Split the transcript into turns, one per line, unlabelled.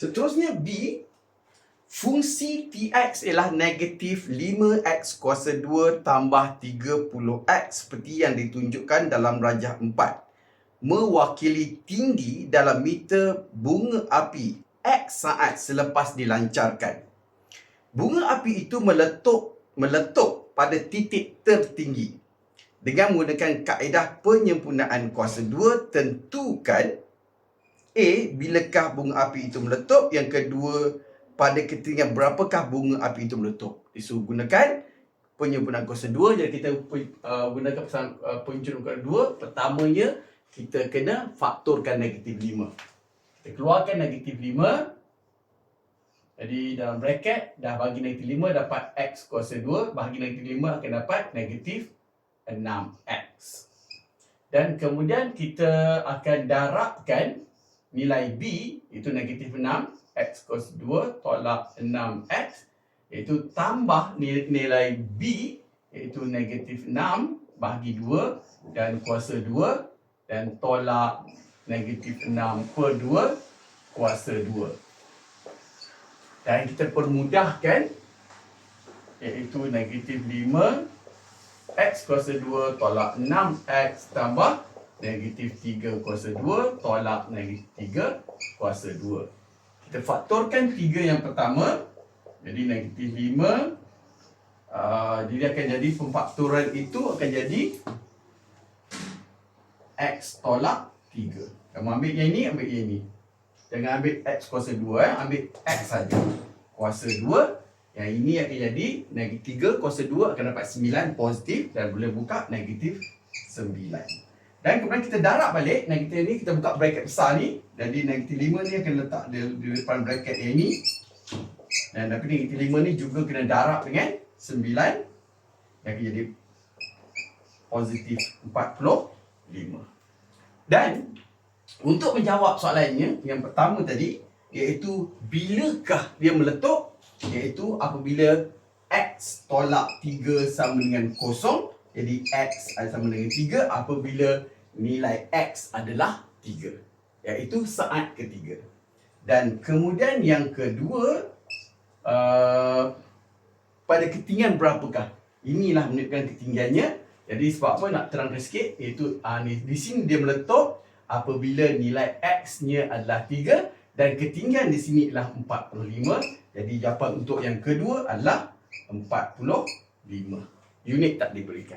Seterusnya B, fungsi Tx ialah negatif 5x kuasa 2 tambah 30x seperti yang ditunjukkan dalam rajah 4. Mewakili tinggi dalam meter bunga api X saat selepas dilancarkan. Bunga api itu meletup pada titik tertinggi. Dengan menggunakan kaedah penyempurnaan kuasa 2, tentukan A, bilakah bunga api itu meletup? Yang kedua, pada ketinggian berapakah bunga api itu meletup? Disuruh gunakan penyempurnaan kuasa 2. Jadi kita gunakan penyempurnaan kuasa 2. Pertamanya, kita kena faktorkan negatif 5. Kita keluarkan negatif 5. Jadi dalam bracket, dah bagi negatif 5 dapat X kuasa 2. Bahagi negatif 5 akan dapat negatif 6X. Dan kemudian kita akan darabkan nilai B, itu negatif 6, X kuasa 2 tolak 6X, iaitu tambah nilai B, iaitu negatif 6 bahagi 2 dan kuasa 2, dan tolak negatif 6 per 2 kuasa 2. Dan kita permudahkan, iaitu negatif 5, X kuasa 2 tolak 6X tambah negatif 3 kuasa 2 tolak negatif 3 kuasa 2. Kita faktorkan 3 yang pertama. Jadi negatif 5. Jadi akan jadi pemfaktoran itu akan jadi X tolak 3. Kamu ambil yang ini, ambil yang ini. Jangan ambil X kuasa 2, ambil X saja. Kuasa 2. Yang ini akan jadi negatif 3 kuasa 2 akan dapat 9 positif dan boleh buka negatif 9. Dan kemudian kita darab balik negatif ni, kita buka bracket besar ni. Jadi negatif 5 ni akan letak di depan bracket yang ni. Dan negatif 5 ni juga kena darab dengan 9. Yang akan jadi positif 45. Dan untuk menjawab soalannya, yang pertama tadi, iaitu bilakah dia meletup? Iaitu apabila X tolak 3 sama dengan 0. Jadi X sama dengan 3 apabila nilai X adalah 3. Iaitu saat ketiga. Dan kemudian yang kedua, pada ketinggian berapakah? Inilah menunjukkan ketinggiannya. Jadi sebab apa nak terangkan sikit, iaitu di sini dia meletup apabila nilai X-nya adalah 3 dan ketinggian di sini adalah 45. Jadi jawapan untuk yang kedua adalah 45. Unit tak diberikan.